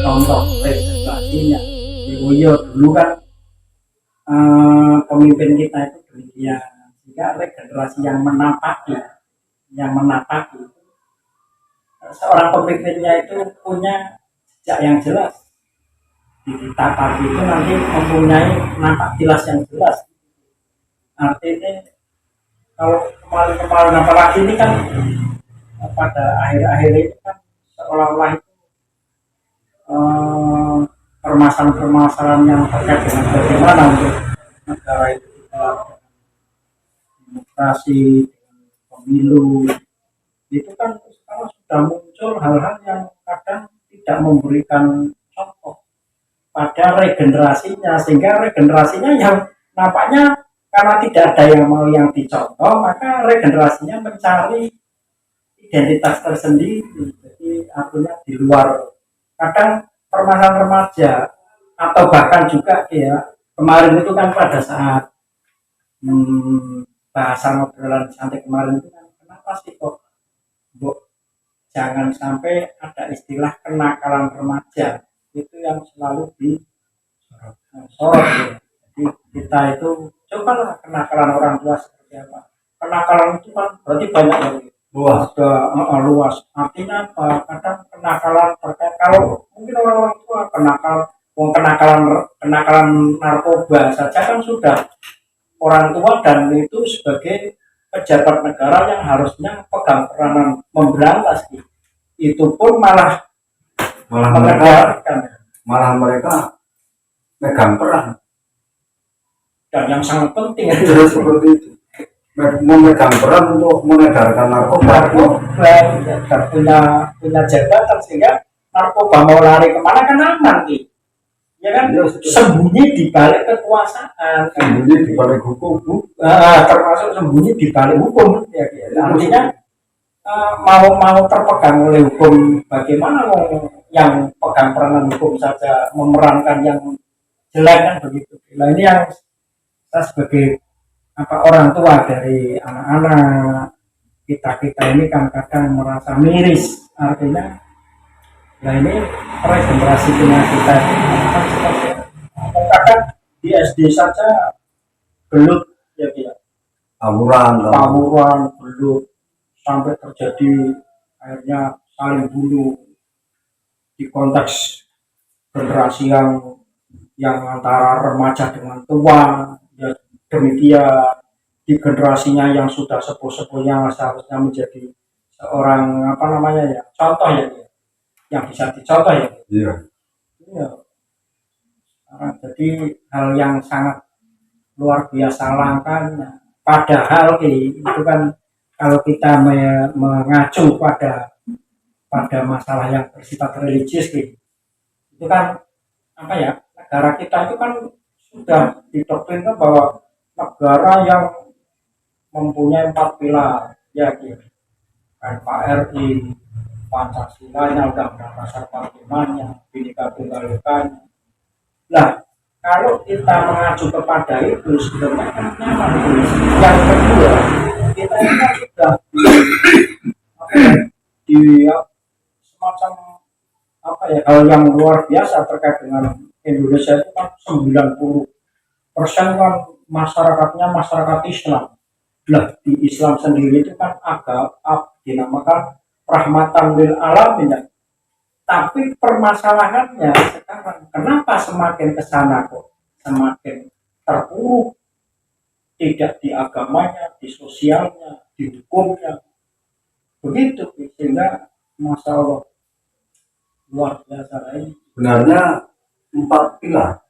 contoh regenerasinya. Iya dulu kan pemimpin kita itu demikian, sehingga regenerasi yang menapaki seorang pemimpinnya itu punya jejak yang jelas. Di ditapaki itu nanti mempunyai nampak jelas yang jelas. Artinya kalau kemarin apalagi ini kan pada akhir-akhir ini kan seolah-olah itu permasalahan-permasalahan yang terkait dengan bagaimana untuk negara itu demokrasi, pemilu, itu kan sekarang sudah muncul hal-hal yang kadang tidak memberikan contoh pada regenerasinya, sehingga regenerasinya yang nampaknya karena tidak ada yang mau yang dicontoh, maka regenerasinya mencari identitas tersendiri. Jadi artinya di luar kadang permasalahan remaja atau bahkan juga ya kemarin itu kan pada saat bahasa ngobrolan santai kemarin itu kan kenapa sih kok jangan sampai ada istilah kenakalan remaja itu yang selalu disorot ya. Jadi kita itu cobalah kenakalan orang tua seperti apa. Kenakalan itu kan berarti banyak ya, luas. Artinya apa? Kadang kenakalan terkait kalau mungkin orang tua kenakalan narkoba saja kan sudah orang tua dan itu sebagai pejabat negara yang harusnya pegang peranan memberantas itu pun malah mereka megang peran dan yang sangat penting seperti itu, memegang peran untuk mengedarkan narkoba dan punya jabatan sehingga narkoba mau lari kemana kan aman nih, ya kan, sembunyi di balik kekuasaan, sembunyi di balik hukum, termasuk sembunyi di balik hukum ya, artinya mau terpegang oleh hukum, bagaimana yang pegang peranan hukum saja memerankan yang jelek kan begitu. Nah ini yang kita sebagai orang tua dari anak-anak kita ini kan kadang merasa miris, artinya nah ini regenerasi punya kita kadang di SD saja gelut ya dia tawuran gelut sampai terjadi akhirnya saling bunuh di konteks generasi yang antara remaja dengan tua ya, demikian di generasinya yang sudah sepuh-sepuhnya seharusnya menjadi seorang contoh ya yang bisa dicontoh ya. Iya. Jadi hal yang sangat luar biasa langkanya, padahal itu kan kalau kita mengacu pada masalah yang bersifat religius itu kan negara kita itu kan sudah didoktrinkan bahwa negara yang mempunyai 4 pilar ya NKRI, Pancasilanya, Undang-Undang Dasar 45-nya, Bhinneka Tunggal Ikanya. Nah, kalau kita mengacu kepada itu sebenarnya kan nyaman. Yang kedua, kita ini kan sudah di semacam hal yang luar biasa terkait dengan Indonesia itu kan 90% kan masyarakat Islam. Nah, di Islam sendiri itu kan dinamakan rahmatan lil alamin ya. Tapi permasalahannya sekarang kenapa semakin kesana kok semakin terpuruk, tidak di agamanya, di sosialnya, di hukumnya begitu, sehingga Masya Allah luar biasa ini. Sebenarnya 4 pilar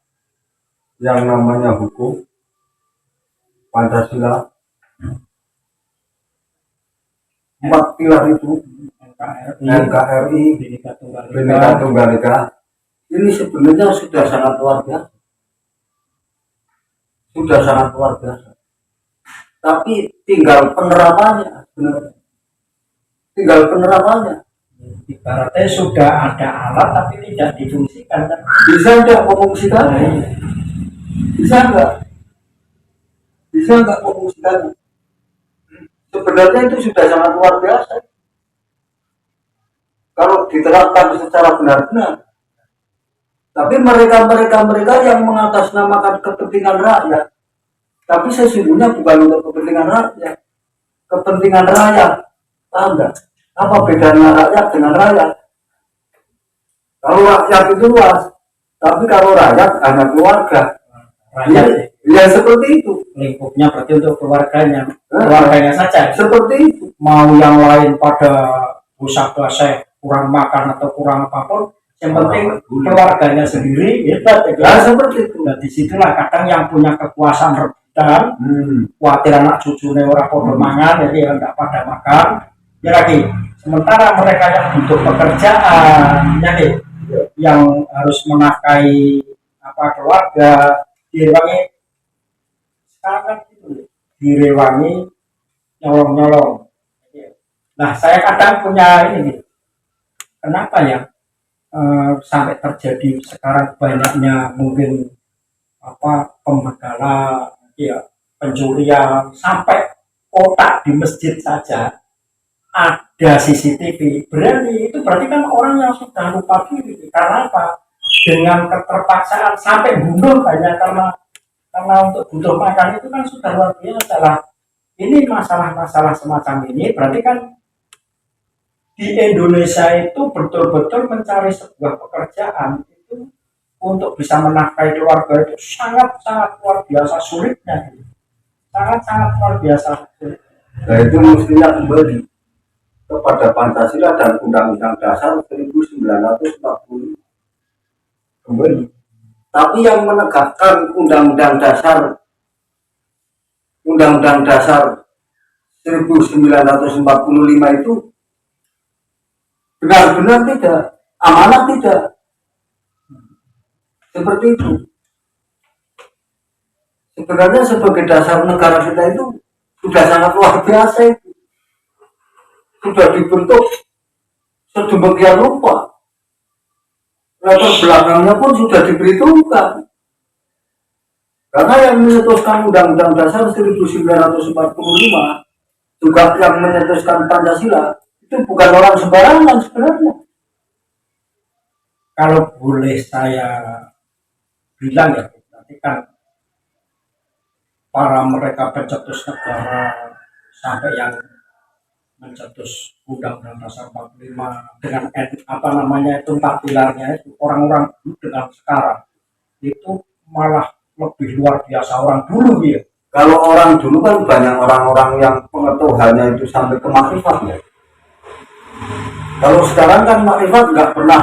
yang namanya hukum, Pancasila, 4 pilar itu NKRI, Bhinneka Tunggal Ika, ini sebenarnya sudah sangat luar biasa. Tapi tinggal penerapannya. Ibaratnya sudah ada alat tapi tidak difungsikan kan? Bisa enggak memungsikannya? Bisa enggak memungsikannya? Sebenarnya itu sudah sangat luar biasa kalau diterapkan secara benar-benar. Tapi mereka yang mengatasnamakan kepentingan rakyat, tapi sesungguhnya bukan untuk kepentingan rakyat, kepentingan rakyat. Tahu nggak? Apa bedanya rakyat dengan rakyat? Kalau rakyat itu luas, tapi kalau rakyat hanya keluarga. Rakyat Ya seperti itu. lingkupnya berarti untuk keluarganya saja. Seperti itu. Mau yang lain pada busak-basah, kurang makan atau kurang apapun, yang penting keluarganya sendiri hebat ya. Nah, seperti itu. Nah, disitulah kadang yang punya kekuasaan rebutan, khawatir anak cucunya orang podo mangan, jadi enggak pada makan. Ya lagi, sementara mereka yang butuh pekerjaan, jadi yang harus menafkahi keluarga, direwangi sekarang kan gitu, direwangi nyolong-nyolong. Nah, saya kadang punya ini, kenapa ya sampai terjadi sekarang banyaknya mungkin pembegalan, ya pencurian, sampai kotak di masjid saja ada CCTV. Berarti itu berarti kan orang yang sudah lupa diri. Karena apa? Dengan keterpaksaan sampai bunuh hanya karena untuk butuh makan itu kan sudah luar biasa lah. Ini masalah-masalah semacam ini berarti kan di Indonesia itu betul-betul mencari sebuah pekerjaan itu untuk bisa menafkahi keluarga itu sangat-sangat luar biasa sulitnya. Sangat-sangat luar biasa sulit. Nah itu mestinya kembali kepada Pancasila dan Undang-Undang Dasar 1945 kembali. Tapi yang menegakkan Undang-Undang Dasar 1945 itu benar-benar tidak, amanah tidak. Seperti itu. Sebenarnya sebagai dasar negara kita itu sudah sangat luar biasa itu. Sudah dibentuk sedemikian rupa. Latar belakangnya pun sudah diberitahukan. Karena yang menyetuskan Undang-Undang Dasar 1945 juga yang menyetuskan Pancasila itu bukan orang sembarangan sebenarnya. Kalau boleh saya bilang ya, nanti kan para mereka pencetus negara sampai yang mencetus Undang-Undang Dasar 45 dengan itu 4 pilarnya itu orang-orang dengan sekarang itu malah lebih luar biasa orang dulu ya. Kalau orang dulu kan banyak orang-orang yang pengetahuannya itu sampai ke makrifat ya. Kalau sekarang kan makrifat nggak pernah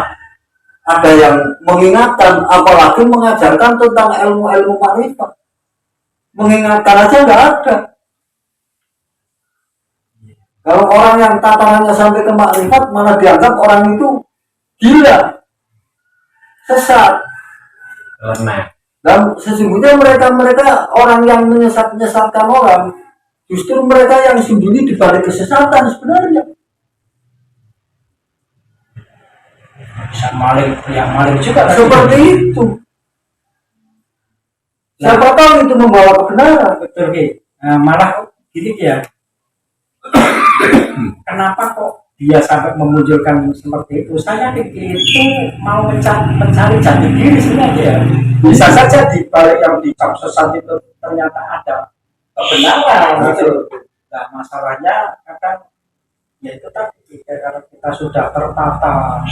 ada yang mengingatkan, apalagi mengajarkan tentang ilmu-ilmu makrifat. Mengingatkan aja nggak ada. Kalau orang yang tatarannya sampai ke makrifat malah dianggap orang itu gila, sesat, lemah. dan sesungguhnya mereka orang yang menyesatkan orang, justru mereka yang sembunyi di balik kesesatan sebenarnya. Bisa maling juga Seperti itu. Siapa tahu itu membawa kebenaran. betul malah gini ya. Kenapa kok dia sampai memunculkan seperti itu? Saya pikir itu mau mencari jati diri sebenarnya. Bisa saja di balik yang dicap sesat itu ternyata ada kebenaran gitu. Nah masalahnya kadang ya itu tadi karena kita sudah tertata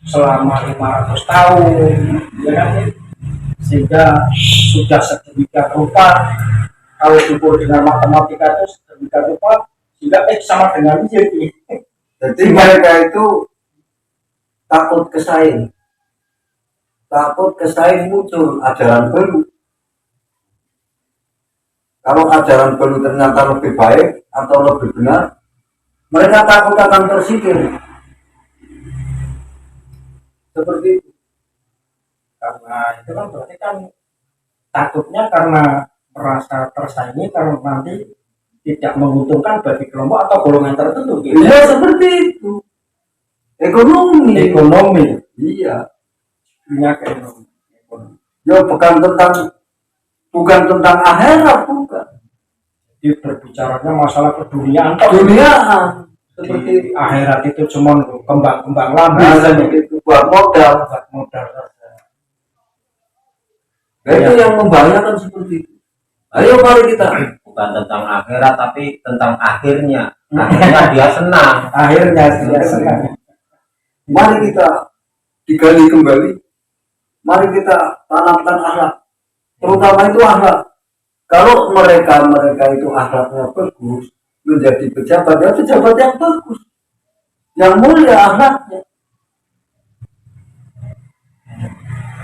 selama 500 tahun, ya kan? Sehingga sudah sedemikian rupa kalau diukur dengan matematika itu sedemikian rupa sehingga sama dengan jadi. Jadi mereka itu takut kesaing muncul ajaran baru. Kalau ajaran baru ternyata lebih baik atau lebih benar, mereka takut akan tersingkir. Seperti itu. Karena itu kan berarti kan takutnya karena merasa tersaingi karena nanti tidak menguntungkan bagi kelompok atau golongan tertentu gitu. Iya seperti itu. Ekonomi. Iya. Punya ekonomi. Ya bukan tentang akhirat, bukan. Jadi berbicaranya masalah keduniaan. Duniaan. Seperti Di akhirat itu cuma kembang-kembang nah, lama seperti itu buat modal. saja. Nah, itu yang membahayakan seperti itu. Ayo mari kita. Bukan tentang akhirat tapi tentang akhirnya. Akhirnya dia senang. Akhirnya dia senang. Mari kita digali kembali. Mari kita tanamkan akhlak. Terutama itu akhlak. Kalau mereka itu akhlaknya bagus, menjadi pejabat, ya pejabat yang bagus, yang mulia akhlaknya.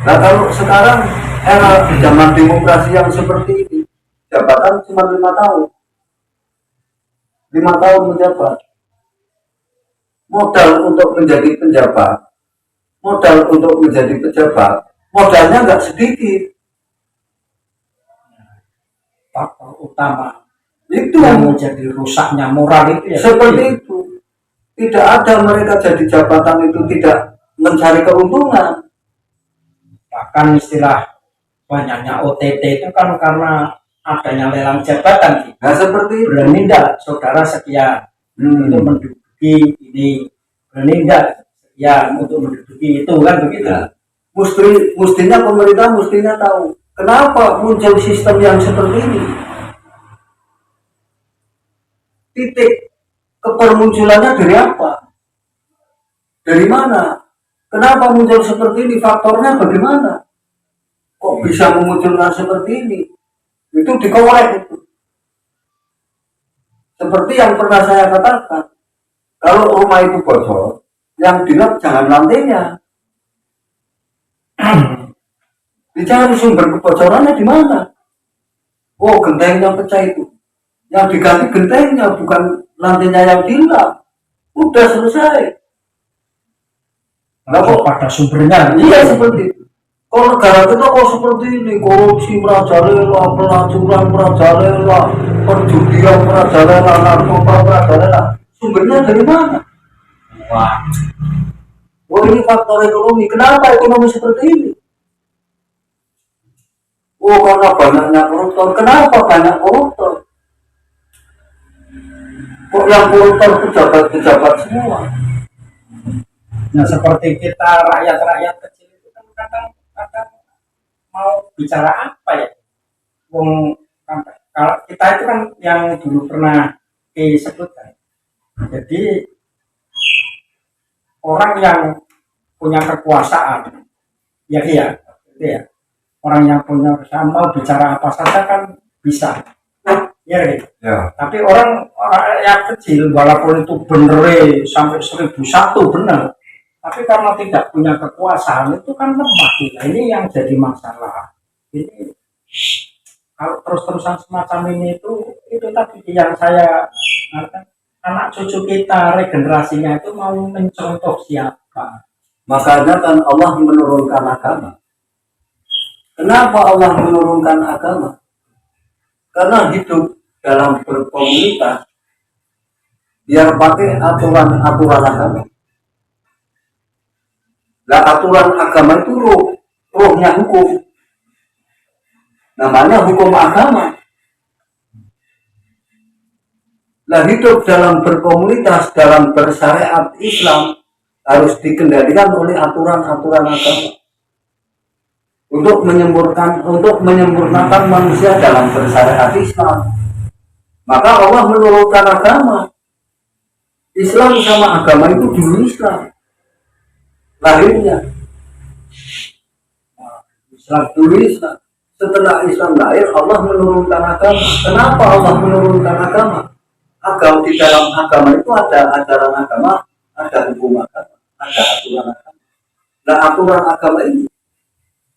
Nah kalau sekarang era zaman demokrasi yang seperti ini, jabatan cuma 5 tahun, 5 tahun menjabat. Modal untuk menjadi pejabat, modalnya nggak sedikit. Faktor utama Itu yang menjadi rusaknya moral itu ya. seperti itu. Tidak ada mereka jadi jabatan itu tidak mencari keuntungan. Bahkan istilah banyaknya OTT itu kan karena adanya lelang jabatan sih. Nah seperti itu. Berani enggak saudara sekian untuk menduduki ini, berani enggak sekian untuk menduduki itu, kan begitu. Nah, mestinya pemerintah mestinya tahu kenapa muncul sistem yang seperti ini. Titik kepermunculannya dari apa? Dari mana? Kenapa muncul seperti ini? Faktornya bagaimana? Kok bisa memunculkan seperti ini? Itu dikorek itu. Seperti yang pernah saya katakan, kalau rumah itu bocor, yang dilap jangan lantainya. Dicari sumber kebocorannya di mana? Oh, gentengnya pecah itu. Yang diganti gentengnya, bukan lantainya yang dilap. Udah selesai. Kalau pada sumbernya, Iya seperti itu. Kalau negara kita kok seperti ini, korupsi merajalela, pelacuran merajalela, perjudian merajalela, narkoba merajalela. Sumbernya dari mana? Wah, Oh ini faktor ekonomi. Kenapa ekonomi seperti ini? Oh karena banyaknya koruptor. Kenapa banyak koruptor? Kok yang koruptor pejabat-pejabat semua? nah seperti kita rakyat-rakyat kecil itu kan kadang mau bicara apa ya? Kalau kita itu kan yang dulu pernah disebutkan. Jadi orang yang punya kekuasaan, ya iya, orang yang punya kekuasaan mau bicara apa saja kan bisa, ya gitu. Ya. Tapi orang yang kecil, walaupun itu bener sampai 1001 benar, tapi karena tidak punya kekuasaan itu kan lemah. Nah, ini yang jadi masalah. Ini kalau terus-terusan semacam ini itu tadi yang saya anak cucu kita regenerasinya itu mau mencontoh siapa. Makanya kan Allah menurunkan agama. Kenapa Allah menurunkan agama? Karena hidup dalam berkomunitas biar pakai aturan agama. Nah aturan agama itu rohnya hukum. Namanya hukum agama. Nah hidup dalam berkomunitas, dalam bersyariat Islam harus dikendalikan oleh aturan-aturan agama. Untuk menyempurnakan manusia dalam bersyariat Islam. Maka Allah menurunkan agama. Islam sama agama itu dulu Islam. Lahirnya. Islam dulu Islam. Setelah Islam lahir, Allah menurunkan agama. Kenapa Allah menurunkan agama? Agama di dalam agama itu ada ajaran agama, ada hukum agama, ada aturan agama. Nah aturan agama ini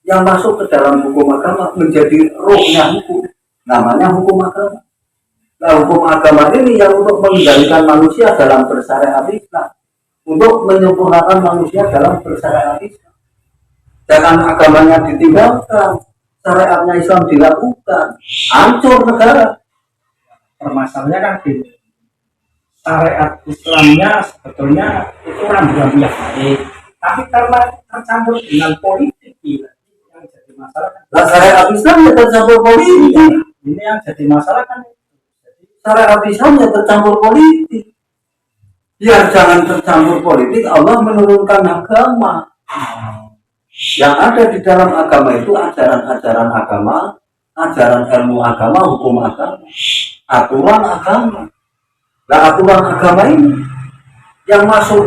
yang masuk ke dalam hukum agama menjadi rohnya hukum, namanya hukum agama. Nah hukum agama ini yang untuk mengendalikan manusia dalam bersyariat Islam, untuk menyempurnakan manusia dalam bersyariat Islam. Jangan agamanya ditinggalkan, syariatnya Islam dilakukan, hancur negara. Permasalahannya kan gitu. Syariat Islamnya sebetulnya itu rambu-rambu yang baik, tapi karena tercampur dengan politik yang jadi masalah kan. Nah, syariat Islam ya tercampur politik. Ini yang jadi masalah kan. Syariat Islam ya tercampur politik. Biar jangan tercampur politik, Allah menurunkan agama. Yang ada di dalam agama itu ajaran-ajaran agama, ajaran ilmu agama, hukum agama, aturan agama. Nah, aturan agama ini yang masuk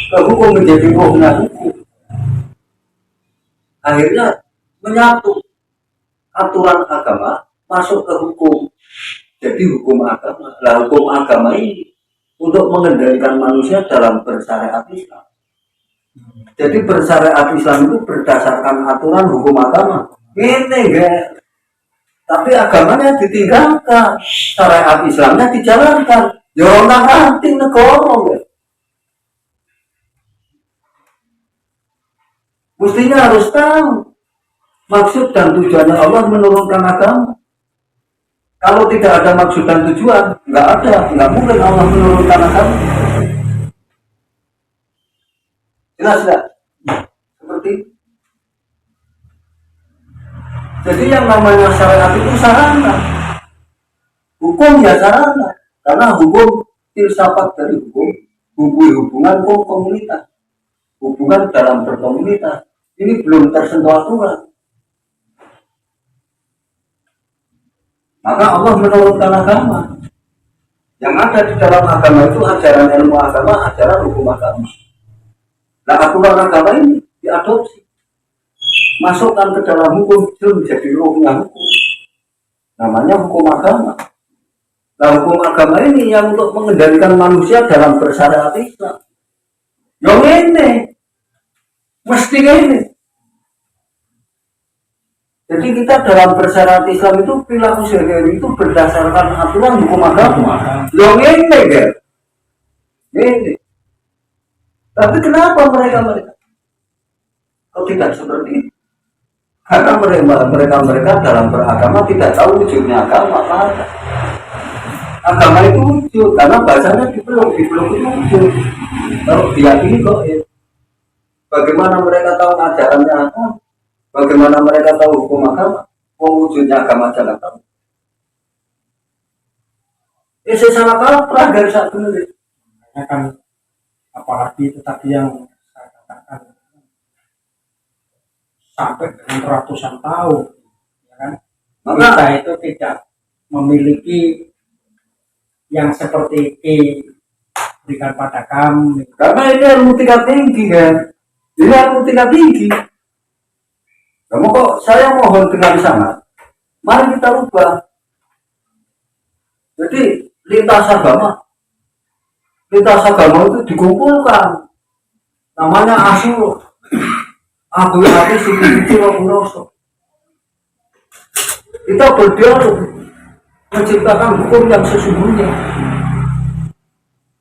ke hukum menjadi rohnya hukum. Akhirnya menyatu aturan agama masuk ke hukum. Jadi hukum agama. Nah, hukum agama ini untuk mengendalikan manusia dalam bersyariat Islam. Jadi bersyariat Islam itu berdasarkan aturan hukum agama. Ini enggak. Tapi agamanya ditinggalkan, syariat Islamnya dijalankan. Ya orang nanti negara. Ya. Mestinya harus tahu maksud dan tujuannya Allah menurunkan agama. Kalau tidak ada maksud dan tujuan, nggak mungkin Allah menurunkan agama. Jelas nggak? Seperti itu. Jadi yang namanya syariat itu sarana, hukum ya sarana, karena hukum filsafat dari hukum, hubungan komunitas, hubungan dalam berkomunitas. Ini belum tersentuh aturan. Maka Allah menurunkan agama. Yang ada di dalam agama itu ajaran ilmu agama, ajaran hukum agama. Nah, aturan agama ini diadopsi, masukkan ke dalam hukum, itu menjadi rohnya hukum. Namanya hukum agama. Nah, hukum agama ini yang untuk mengendalikan manusia dalam bersyariat Islam. Yang ini, mesti ini. Jadi kita dalam bersyariat Islam itu perilaku sehari-hari itu berdasarkan aturan hukum agama. Yang ini, kan? Ini. Tapi kenapa mereka kok tidak seperti itu? Karena mereka dalam beragama tidak tahu wujudnya agama apa. Agama itu wujud, karena bahasanya dipeluk itu wujud. Kalau diyakini kok ya. Bagaimana mereka tahu ajarannya agama? Bagaimana mereka tahu hukum agama? Wujudnya agama jangan tahu. Saya salah kaprah dari saat ini. Kan apalagi itu tadi yang saya katakan sampai dengan ratusan tahun, ya kan? Kita itu tidak memiliki yang seperti diberikan pada kami. Karena ini ilmu tingkat tinggi kan, ini ilmu tingkat tinggi. Kamu kok saya mohon dengan sana, mari kita rubah. Jadi lintas agama itu dikumpulkan, namanya Asyur. Aku suci Roso. Kita berdialog menciptakan hukum yang sesungguhnya,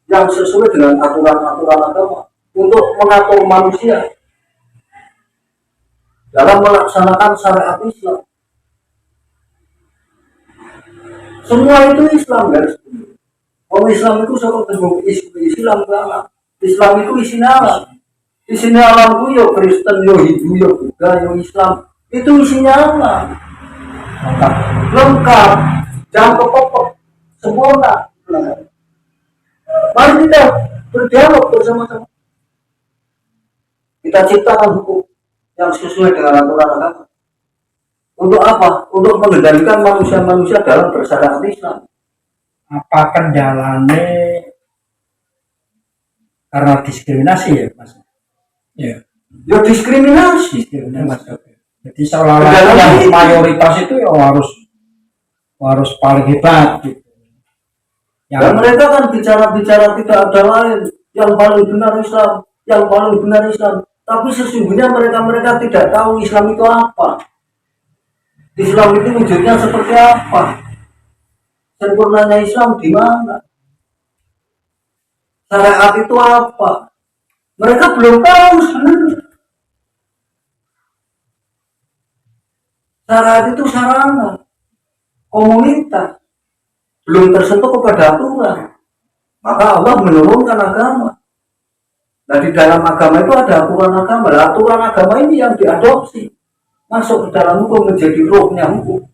yang sesuai dengan aturan-aturan agama untuk mengatur manusia dalam melaksanakan syariat Islam. Semua itu Islam, guys. Orang Islam itu seperti Islam alam. Islam itu isinya alam. Isinya alam itu yo Kristen, yo Hindu, yo Buddha, yo Islam. Itu isinya alam. Lengkap. Jangan kepopok. Sempurna. Mari kita berdialog bersama-sama. Kita ciptakan hukum yang sesuai dengan aturan agama. Untuk apa? Untuk mengendalikan manusia-manusia dalam bersyariat Islam. Apa kendalanya karena diskriminasi ya, Mas? Ya. Ya diskriminasi. Mas. Jadi seolah-olah yang mayoritas itu ya harus paling hebat gitu. Dan mereka kan bicara tidak ada lain, yang paling benar Islam, yang paling benar Islam. Tapi sesungguhnya mereka tidak tahu Islam itu apa. Islam itu wujudnya seperti apa? Sempurnanya Islam di mana? Syariat itu apa? Mereka belum tahu sebenarnya. Syariat itu sarana, komunitas, belum tersentuh kepada aturan. Maka Allah menurunkan agama. Nah, di dalam agama itu ada aturan agama. Nah, aturan agama ini yang diadopsi, masuk ke dalam hukum, menjadi rohnya hukum,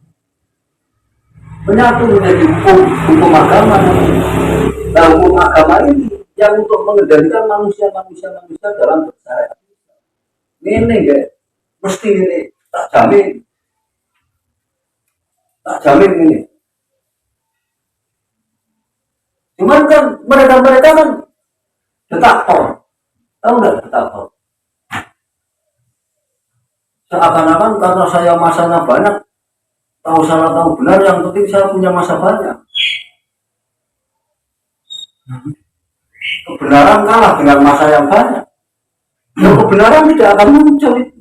menyatu menjadi hukum agama. Nah, hukum agama ini yang untuk mengendalikan manusia dalam bersyariat. ini ya, mesti ini tak jamin ini. Cuman kan mereka kan detektor, tahu nggak detektor? Seakan-akan karena saya masanya banyak, tahu salah tahu benar, yang penting saya punya masa banyak. Kebenaran kalah dengan masa yang banyak. Yang kebenaran tidak akan muncul itu.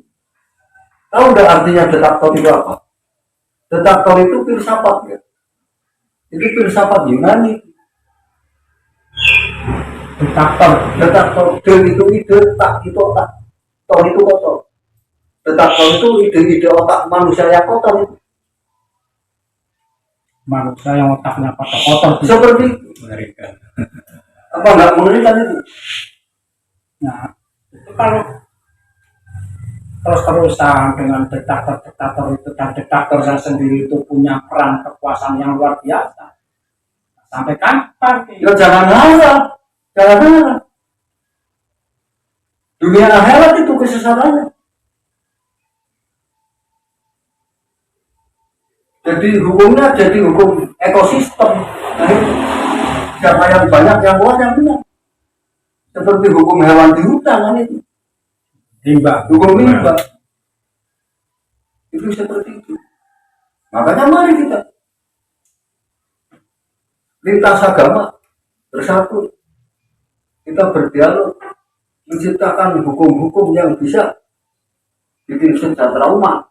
Tahu nggak artinya detektor itu apa? Detektor itu filsafat ya. Itu filsafat Yunani. Detektor itu ide, tak itu otak, tor itu kotor. Detektor itu ide otak manusia yang kotor itu. Manusia yang otaknya kotor Seperti Mengerikan. apa nggak mengerikan itu? nah itu kalau terus-terusan dengan detektor itu, dan detektor yang sendiri itu punya peran kekuasaan yang luar biasa, sampai kapan Ya jangan harap. Dunia akhirat itu kesesatannya. Jadi hukumnya jadi hukum ekosistem. Nah, siapa yang banyak yang kuat yang benar. Seperti hukum hewan di hutan kan itu. Hukum rimba. Itu seperti itu. Makanya mari kita lintas agama bersatu. Kita berdialog, menciptakan hukum-hukum yang bisa bikin sejahtera umat.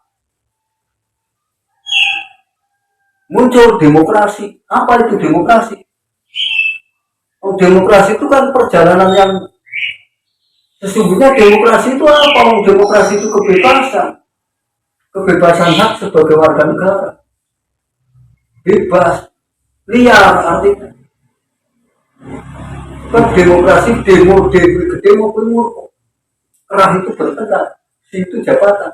Muncul demokrasi. Apa itu demokrasi? Oh, demokrasi itu kan perjalanan yang sesungguhnya demokrasi itu apa? Oh, demokrasi itu kebebasan hak sebagai warga negara, bebas, liar artinya. Kan demokrasi demo kerah itu bertengkar, itu jabatan.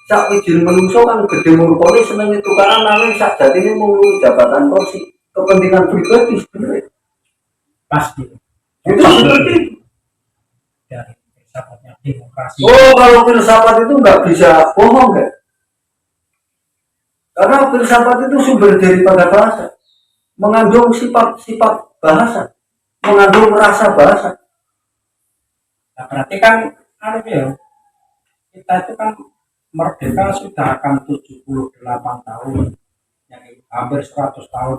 Sak izin menungso kan gede murkone seneng itu karena nanging sak jatine mung jabatan kursi kepentingan pribadi sebenarnya. pasti Itu seperti itu. dari filsafatnya demokrasi. Oh, kalau filsafat itu nggak bisa bohong ya. Karena filsafat itu sumber daripada bahasa, mengandung sifat-sifat bahasa, mengandung rasa bahasa. Nah, berarti kan ya, kita itu kan merdeka sudah akan 78 tahun, yang hampir 100 tahun.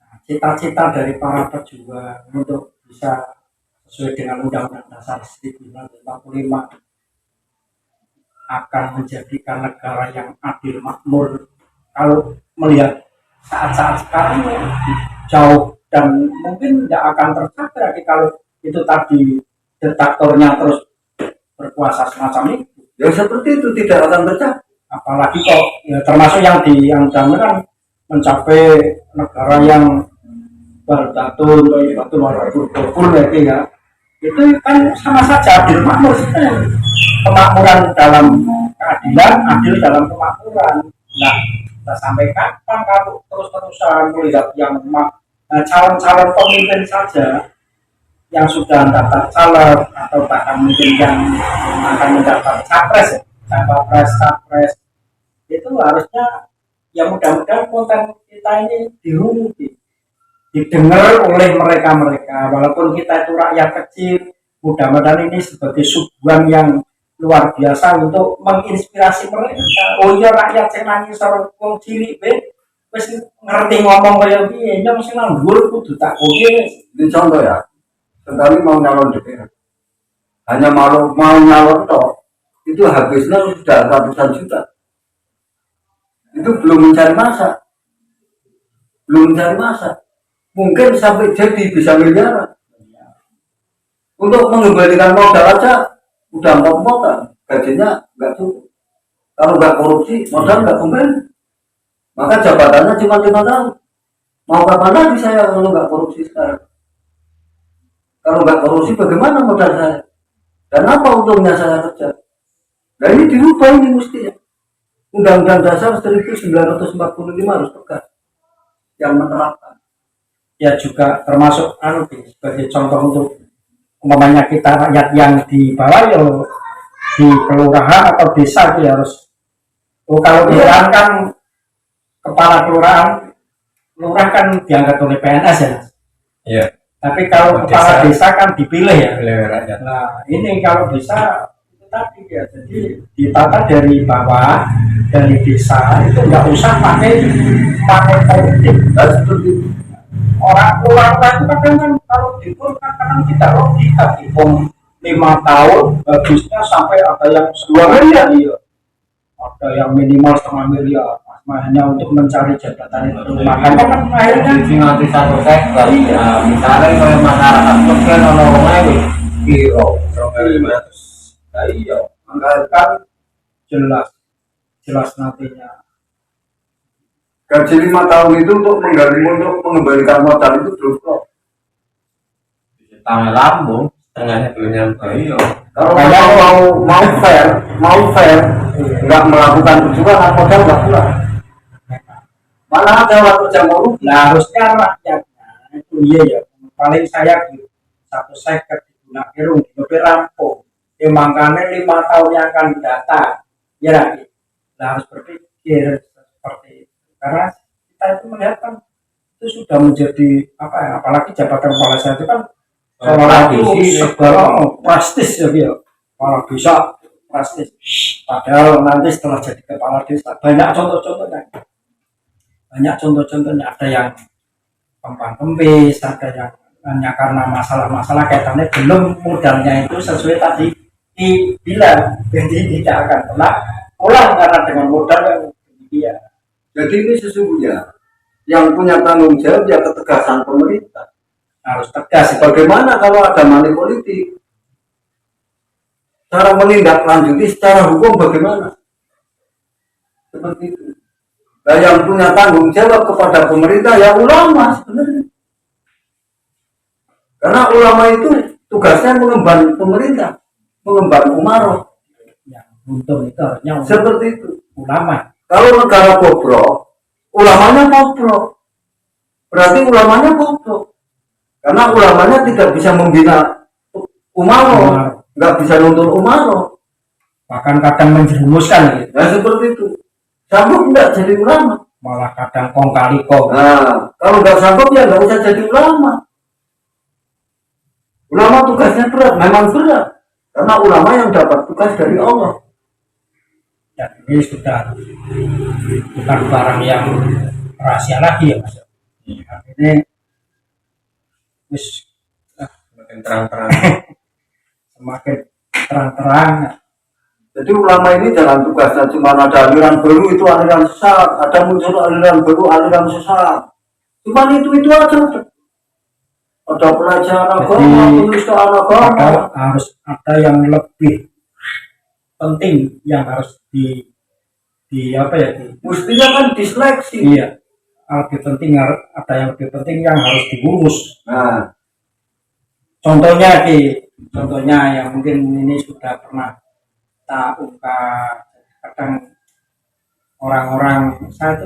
Nah, cita-cita dari para pejuang untuk bisa sesuai dengan Undang-Undang Dasar 1945 akan menjadikan negara yang adil makmur. Kalau melihat saat-saat sekarang ya, jauh dan mungkin tidak akan tercapai lagi kalau itu tadi detektornya terus berkuasa semacam itu. Ya seperti itu tidak akan tercapai. Apalagi kok ya, termasuk yang kan mencapai negara yang berdatun ya, itu kan sama saja adil makmur sebenarnya. Kemakmuran dalam keadilan, adil dalam kemakmuran. Nah, kita sampai kapan kalau terus-terusan melihat yang calon-calon pemimpin saja yang sudah mendaftar calon atau bahkan mungkin yang akan mendaftar capres itu harusnya ya mudah-mudahan konten kita ini didengar oleh mereka walaupun kita itu rakyat kecil, mudah-mudahan ini sebagai suguhan yang luar biasa untuk menginspirasi mereka. Oh iya, rakyat yang nangis sareng wong cilik wis ngerti ngomong kaya piye, nyong sing nang dhuwur kudu tak kowe. Ini contoh ya. Sekali mau nyalon DPR, hanya mau nyalon toh, itu habisnya sudah ratusan juta. Itu belum mencari masa. Mungkin sampai jadi bisa miliaran. Untuk mengembalikan modal aja udah empot-empotan, gajinya nggak cukup. Kalau nggak korupsi, modal nggak kembali. Maka jabatannya cuma 5 tahun. Mau kapan lagi saya kalau nggak korupsi sekarang? Kalau nggak korupsi bagaimana modal saya? Dan apa untungnya saya kerja? Nah ini dirubah ini mestinya. Undang-Undang Dasar 1945 harus tegas yang menerapkan. Ya juga termasuk sebagai contoh untuk umpamanya kita rakyat yang di bawah ya di kelurahan atau desa itu ya harus. Oh, kalau kelurahan kan kepala kelurahan, lurah kan diangkat oleh PNS ya. Iya. Tapi kalau kepala desa kan dipilih ya. Oleh rakyat. Nah, ini kalau bisa itu tadi ya. Jadi ditata dari bawah, dari desa itu nggak usah pakai politik. Dan seperti Orang itu kadang kan kalau dikur kan kadang tidak logika. Hitung 5 tahun, bagusnya sampai ada yang 2 miliar ya. Ada yang minimal 1,5 miliar. Hanya untuk mencari jabatan itu. Makanya kan akhirnya nanti satu sektor. Nah, misalnya kalau masyarakat mungkin orang kiro, Iya. kan jelas nantinya. gaji 5 tahun itu untuk mengembalikan modal itu belum kok. tangan lambung. Tengahnya belum nyampe. Iya. Kalau mau fair, nggak melakukan tujuan, modal nggak pulang. Mana ada waktu jam mau Nah, harusnya rakyatnya itu iya ya. Paling saya di satu sektor di Gunung Irung di lebih rampung. Makanya 5 tahun yang akan datang, ya lagi. Nah, harus berpikir seperti itu. Karena kita itu melihat kan itu sudah menjadi apa ya? Apalagi jabatan kepala saya itu kan seolah itu segala prestis ya dia. Kalau bisa prestis. Padahal nanti setelah jadi kepala desa banyak contoh-contohnya. Ada yang kembang-kembis, ada yang hanya karena masalah-masalah kaitannya belum modalnya itu sesuai tadi dibilang, jadi tidak akan pernah pulang karena dengan modal yang demikian. Jadi ini sesungguhnya yang punya tanggung jawab ya ketegasan pemerintah. Harus tegas. Bagaimana kalau ada money politik? Cara menindaklanjuti secara hukum bagaimana? Seperti itu. Nah, yang punya tanggung jawab kepada pemerintah ya ulama sebenarnya. Karena ulama itu tugasnya mengemban pemerintah, mengemban umaroh. Yang untung itu harusnya Seperti itu. ulama. Kalau negara bobrok, ulamanya bobrok. Berarti ulamanya bobrok. Karena ulamanya tidak bisa membina umaroh, nggak bisa nuntun umaroh. Bahkan kadang menjerumuskan gitu. Nah seperti itu. Sanggup nggak jadi ulama? Malah kadang kong kali kong. Nah, kalau nggak sanggup ya nggak usah jadi ulama. Ulama tugasnya berat, memang berat. Karena ulama yang dapat tugas dari Allah. Dan ini sudah bukan barang yang rahasia lagi ya Mas. Ini wis Makin terang-terang. semakin terang-terang. Jadi ulama ini jangan tugasnya cuma ada aliran baru itu aliran sesat, ada muncul aliran baru aliran sesat. Cuma itu aja. Ada pelajaran agama, penistaan agama. Harus ada yang lebih penting yang harus di apa ya Mestinya kan diseleksi. iya lebih penting ada yang lebih penting yang harus diurus. Nah, Contohnya yang mungkin ini sudah pernah kita ungkap, kadang orang-orang saya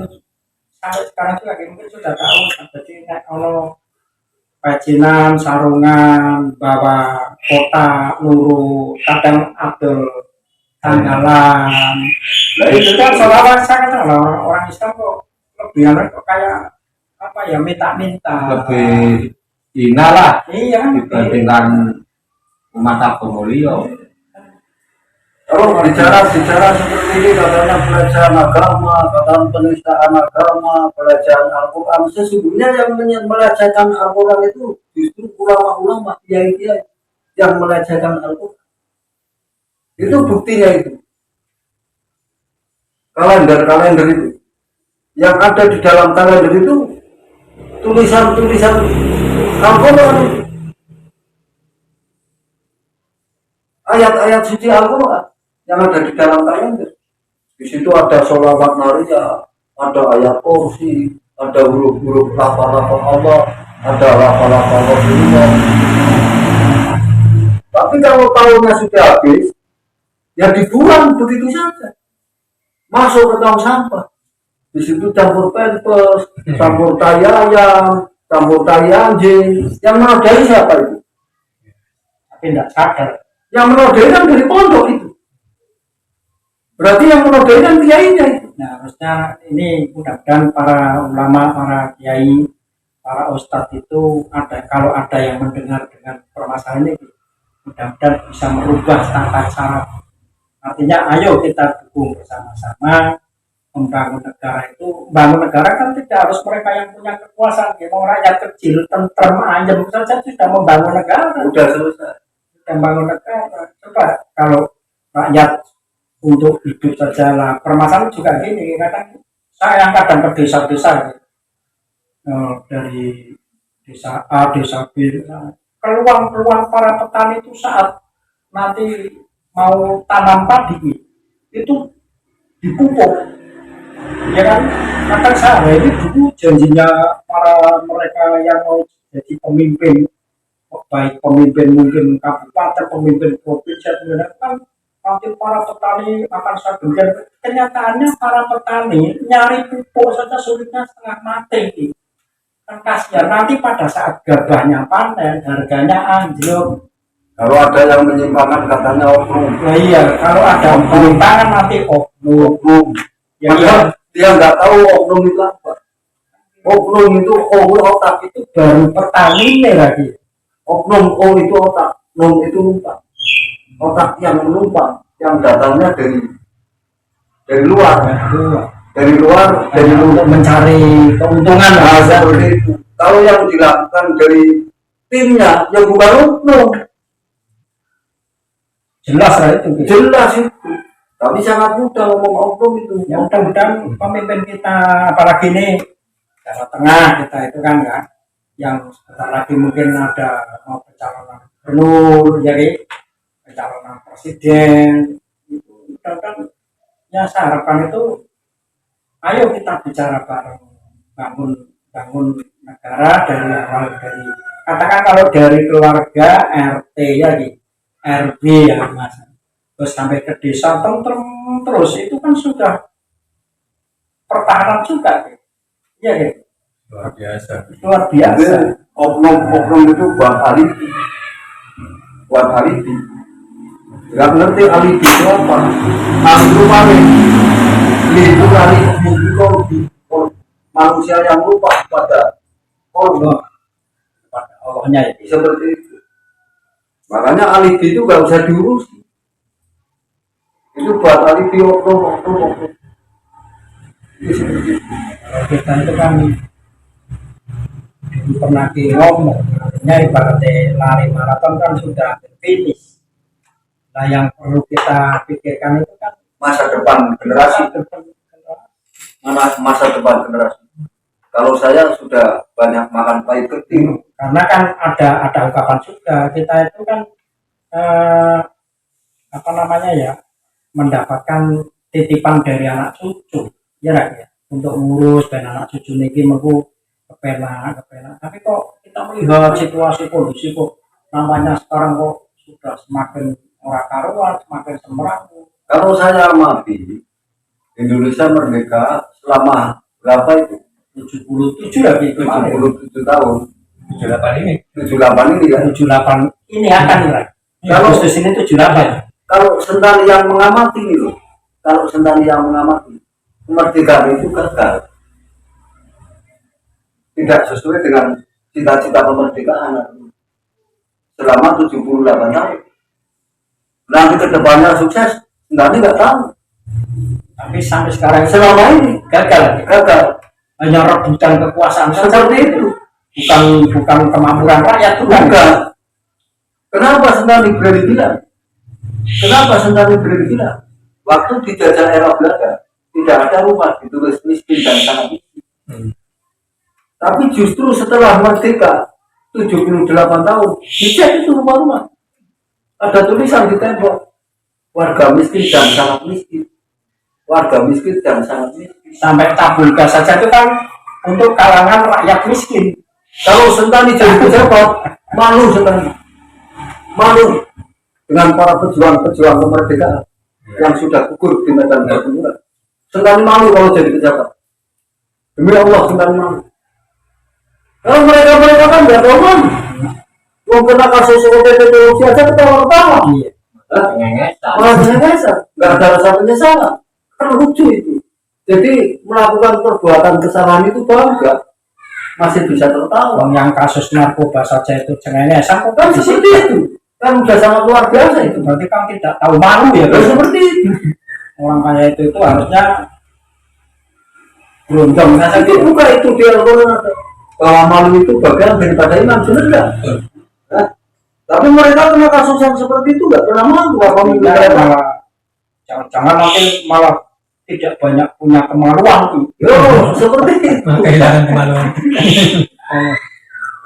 sekarang juga mungkin sudah tahu. Jadi kalau pacinan sarungan bawa kota luru kadang adol tanggalan. nah Itu kan seolah saya kata orang Islam kok lebih kayak apa ya minta-minta. Lebih hina lah Iya. dibandingkan umat Agung Mulyo. kalau bicara seperti ini katanya pelajaran agama, katanya penistaan agama, pelajaran Al-Quran. Sesungguhnya yang melecehkan Al-Quran itu justru ulama-ulama, kiai yang melecehkan Al-Quran. Itu buktinya itu. Kalender itu. Yang ada di dalam kalender itu tulisan-tulisan Al-Quran. Ayat-ayat suci Al-Quran yang ada di dalam kalender. Di situ ada sholawat Maria, ada ayat kursi, ada huruf-huruf lafal-lafal Allah, ada lafal-lafal Rasulullah. Tapi kalau tahunnya sudah habis, ya dibuang begitu saja. Masuk ke tong sampah. Di situ campur pampers, campur tai ayam, campur tai anjing. Yang menodai siapa itu? tapi tidak sadar. Yang menodai kan dari pondok itu. Berarti yang menodai kan kiainya itu. Nah, harusnya ini mudah-mudahan para ulama, para kiai, para ustadz itu ada, kalau ada yang mendengar dengan permasalahan ini, mudah-mudahan bisa merubah tata cara. Artinya, ayo kita dukung bersama-sama membangun negara itu. Membangun negara kan tidak harus mereka yang punya kekuasaan, ya, mau rakyat kecil, tentrem, ayam saja sudah membangun negara. Udah selesai. Sudah membangun negara. Coba kalau rakyat untuk hidup saja lah, permasalahan juga gini, kadang saya yang kadang ke desa-desa dari desa A, desa B, peluang para petani itu saat nanti mau tanam padi itu dipupuk, ya kan? Kadang saya ini dulu janjinya para mereka yang mau jadi pemimpin, baik pemimpin mungkin kabupaten, pemimpin provinsi, kan nanti para petani akan saya berikan. Kenyataannya para petani nyari pupuk saja sulitnya setengah mati. Kan kasihan nanti pada saat gabahnya panen harganya anjlok. Kalau ada yang menyimpangkan katanya oknum. Nah iya, kalau ada penyimpangan nanti oknum. Ya, Padahal dia nggak tahu oknum itu apa. Oknum itu otak itu baru petani lagi. oknum itu otak, nom itu numpang. Otak yang menumpang, yang datangnya dari luar, dari luar untuk mencari keuntungan bahasa seperti itu. Kalau yang dilakukan dari timnya, yang bukan oknum, jelas lah itu. jelas itu. Tapi sangat mudah ngomong oknum itu. Ya mudah-mudahan pemimpin kita, apalagi ini Jawa Tengah kita itu kan ya, yang sebentar lagi mungkin ada mau pencalonan gubernur, jadi pencalonan presiden, itu mudah-mudahan ya saya harapkan itu, ayo kita bicara bareng, bangun negara dari awal, dari katakan kalau dari keluarga RT ya di RW ya mas, terus sampai ke desa tentrem terus itu kan sudah pertahanan juga, ya gitu. Luar biasa. Luar biasa. Oknum itu buat alibi, nggak ngerti alibi itu apa. Alibi mana? Itu alibi itu manusia yang lupa pada Allah, Pada Allahnya itu. seperti itu. Makanya alibi itu nggak usah diurusi. Itu buat alibi oknum. Itu seperti itu. Kalau kita itu kan pernah ngomong, artinya ibaratnya lari maraton kan sudah finish. Nah yang perlu kita pikirkan itu kan Masa depan generasi, masa depan generasi. Kalau saya sudah banyak makan pahit keting, karena kan ada ungkapan juga, kita itu kan apa namanya ya, mendapatkan titipan dari anak cucu ya kan ya, untuk ngurus dan anak cucu niki mau kepenak. Tapi kok kita melihat situasi kondisi kok namanya sekarang kok sudah semakin ora karuan, semakin semerawut. kalau saya amati Indonesia merdeka selama berapa itu? 77 lagi kemarin. 77 tahun. 78 ini. 78 ini ya. 78 ini akan lah. Kalau Agustus ini 78. kalau Sentani yang mengamati nih loh, kalau Sentani yang mengamati kemerdekaan itu gagal, tidak sesuai dengan cita-cita kemerdekaan selama 78 tahun. Nanti kedepannya sukses, nanti nggak tahu. Tapi sampai sekarang Selama ini gagal. Hanya rebutan kekuasaan seperti itu. bukan kemampuan rakyat itu Bukan. Kenapa Sentani berani bilang? Waktu dijajah era Belanda, tidak ada rumah ditulis miskin dan sangat miskin. Tapi justru setelah merdeka 78 tahun, dicek itu rumah-rumah. Ada tulisan di tembok, warga miskin dan sangat miskin. Warga miskin dan sangat miskin. sampai tabul gas saja itu kan untuk kalangan rakyat miskin. Kalau Sentani jadi pejabat, malu Sentani. Malu dengan para pejuang-pejuang kemerdekaan yang sudah gugur di medan pertempuran. Sentani malu kalau jadi pejabat. Demi Allah Sentani malu. Kalau mereka kan nggak tahu malu. Wong kena kasus OTT korupsi aja ketawa-ketawa. Iya. Cengengesan. Malah biasa, nggak ada rasa penyesalan. Kan lucu itu. Jadi melakukan perbuatan kesalahan itu bangga, masih bisa tertawa. Orang yang kasus narkoba saja itu cengengesan kok Kan di seperti situ. itu. Kan udah sangat luar biasa itu. Berarti kan tidak tahu malu ya. Kan seperti itu. Orang kaya itu harusnya beruntung saja Itu bukan itu dia orang bahwa malu itu bagian daripada iman, benar nggak? Hah? Tapi mereka kena kasus yang seperti itu nggak pernah malu apa Enggak, malah jangan-jangan nanti malah tidak banyak punya kemaluan. Yo, seperti itu. Kehilangan kemaluan.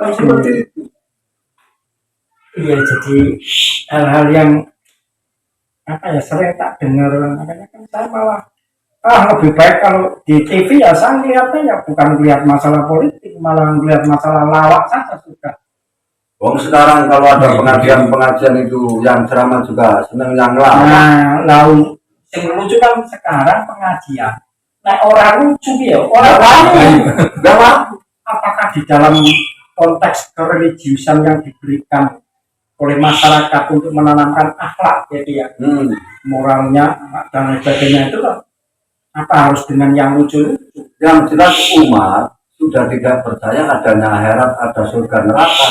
Kan seperti itu. Iya, jadi hal-hal yang apa ya sering tak dengar, makanya kan saya malah lebih baik kalau di TV ya saya lihatnya ya bukan lihat masalah politik, malah lihat masalah lawak saja sudah. Wong sekarang kalau ada pengajian itu yang ceramah juga seneng yang lama. Nah, lalu yang lucu kan sekarang pengajian, nah orang lucu ya, orang lain. Gak laku. Apakah di dalam konteks kereligiusan yang diberikan oleh masyarakat untuk menanamkan akhlak jadi ya moralnya dan lain sebagainya itu kan apa harus dengan yang lucu-lucu? Yang jelas umat sudah tidak percaya adanya akhirat, ada surga neraka.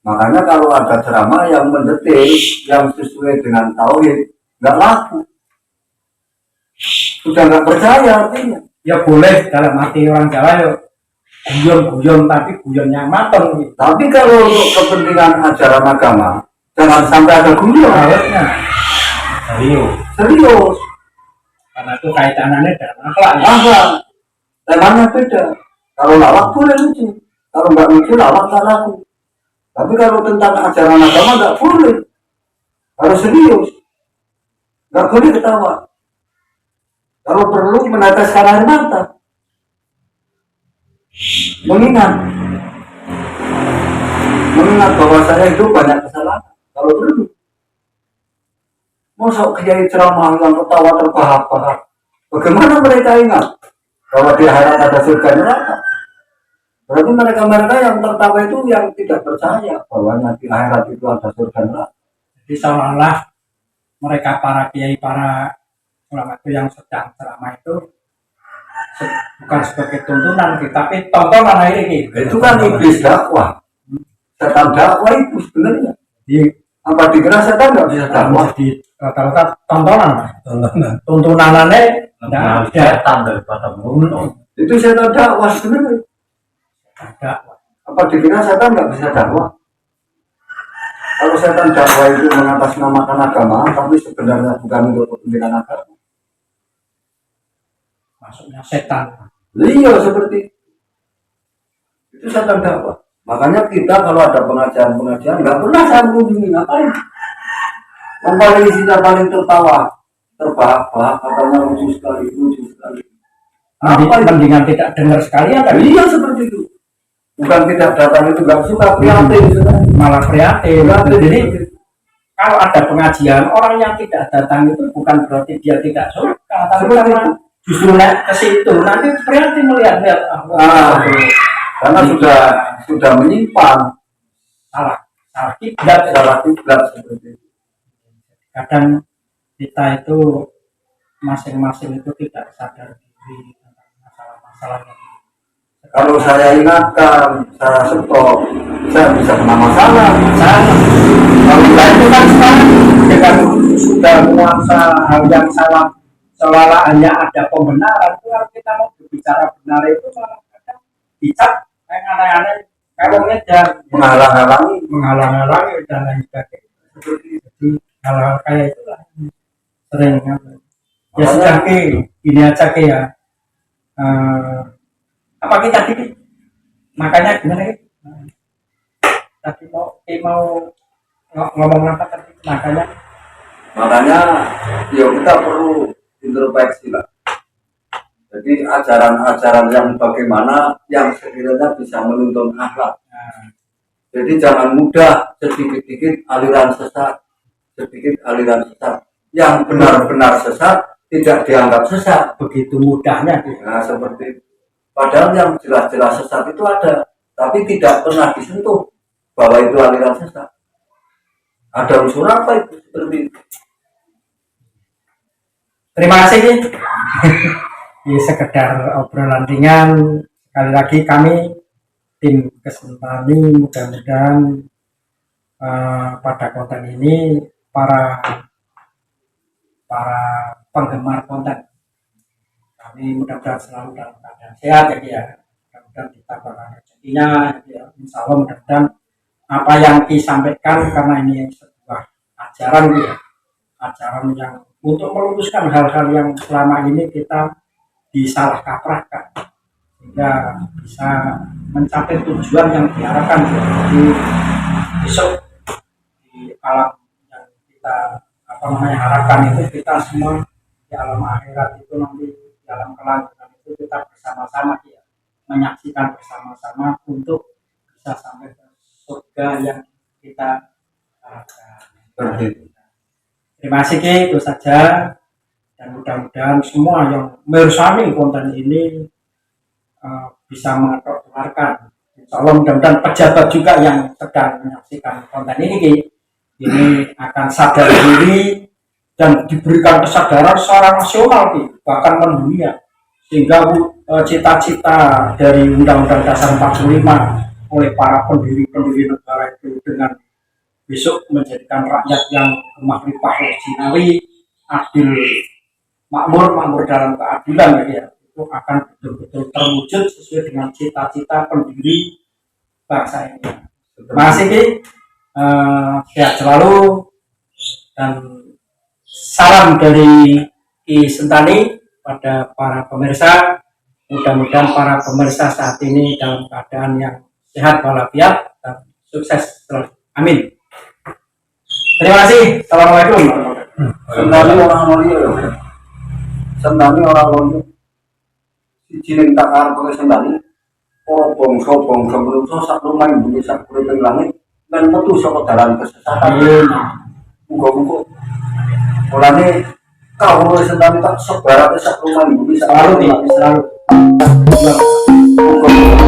Makanya kalau ada ceramah yang mendetil, yang sesuai dengan tauhid, nggak laku. Sudah nggak percaya artinya. Ya boleh dalam hati orang Jawa ya guyon-guyon tapi guyonnya mateng gitu. Tapi kalau untuk kepentingan ajaran agama, jangan sampai ada guyon. Harusnya Serius. karena itu kaitannya dengan akhlak ya. Apa? Temanya beda. Kalau lawak boleh lucu. Kalau nggak lucu lawak nggak laku. Tapi kalau tentang ajaran agama nggak boleh. Harus serius. Nggak boleh ketawa. Kalau perlu meneteskan air mata. Mengingat bahwa saya itu banyak kesalahan. Kalau perlu. Masa kiai ceramah yang ketawa terbahak-bahak. Bagaimana mereka ingat bahwa di akhirat ada surga neraka? Berarti mereka yang tertawa itu yang tidak percaya bahwa di akhirat itu ada surga neraka. Jadi seolah-olah mereka para kiai, para ulama itu yang sedang ceramah itu bukan sebagai tuntunan tapi tontonan ini. Itu kan iblis dakwah. Setan dakwah itu sebenarnya. Di Apa dikira setan nggak bisa dakwah? jadi rata-rata tontonan, Tontonan. tuntunanannya Lebih tidak ada. setan daripada bunuh. Itu setan dakwah sebenarnya. Ada. Apa dikira setan nggak bisa dakwah? Kalau setan dakwah itu mengatasnamakan agama, tapi sebenarnya bukan untuk kepentingan agama. Maksudnya setan. Iya seperti itu setan dakwah. Makanya kita kalau ada pengajian nggak pernah saya mengunjungi, ngapain? Yang paling isinya paling tertawa, terbahak-bahak, katanya lucu sekali. Mendingan tidak dengar sekalian kan? Iya seperti itu. Bukan tidak datang itu nggak suka, prihatin. Malah prihatin. Prihatin. Jadi kalau ada pengajian orang yang tidak datang itu bukan berarti dia tidak suka, tapi Seperti karena justru naik ke situ nanti prihatin melihat-lihat Karena sudah menyimpan salah kiblat. salah kiblat seperti itu. Kadang kita itu masing-masing itu tidak sadar diri tentang masalah-masalahnya. Kalau saya ingatkan, saya stop, saya bisa kena masalah. Kalau kita itu kan sekarang dengan sudah menguasa hal yang salah, seolah hanya ada pembenaran. Kalau kita mau berbicara benar itu malah kadang dicap kayak aneh-aneh, kalau ngejar, menghalang-halangi dan lain sebagainya. Jadi hal-hal kayak itulah sering ya sudah ini aja ya. Apa kita tadi makanya gimana ya? Tadi mau ngomong apa tadi Makanya ya kita perlu introspeksi lah. Jadi ajaran-ajaran yang bagaimana yang sekiranya bisa menuntun akhlak. Jadi jangan mudah sedikit-sedikit aliran sesat. Yang benar-benar sesat tidak dianggap sesat. begitu mudahnya Nah seperti itu. Padahal yang jelas-jelas sesat itu ada, tapi tidak pernah disentuh. bahwa itu aliran sesat. Ada unsur apa itu seperti itu? Terima kasih. Ini sekedar obrolan ringan. Sekali lagi kami tim Kesentani mudah-mudahan pada konten ini para penggemar konten kami mudah-mudahan selalu dalam keadaan sehat ya, mudah-mudahan kita bakal rezekinya ya, insya Allah mudah-mudahan apa yang disampaikan karena ini sebuah ajaran ya, ajaran yang untuk meluruskan hal-hal yang selama ini kita disalah kaprahkan sehingga bisa mencapai tujuan yang diharapkan. Jadi besok di alam yang kita harapkan itu kita semua di alam akhirat itu nanti di alam kelanjutan itu kita bersama-sama ya menyaksikan bersama-sama untuk bisa sampai ke surga yang kita harapkan. Terima kasih Ki, itu saja dan mudah-mudahan semua yang mersami konten ini bisa mengeluarkan. Insya Allah mudah-mudahan pejabat juga yang sedang menyaksikan konten ini Ki, ini akan sadar diri dan diberikan kesadaran secara nasional Ki, bahkan mendunia sehingga cita-cita dari Undang-Undang Dasar 45 oleh para pendiri negara itu dengan besok menjadikan rakyat yang makrifah jinawi, adil, makmur dalam keadilan ya, itu akan betul-betul terwujud sesuai dengan cita-cita pendiri bangsa ini. Terima kasih Ki, sehat selalu dan salam dari Ki Sentani pada para pemirsa. Mudah-mudahan para pemirsa saat ini dalam keadaan yang sehat walafiat dan sukses terus. Amin. Terima kasih. Assalamualaikum. Sentani orang mulia ya. Sentani orang mulia. Siji ning tak arep sentani. Ora bangsa menungso sak lumah bumi sak kuriping langit lan metu saka dalan kesesatan. Muga-muga mulane kawula sentani tak sebarate sak lumah bumi sak Selalu. muga-muga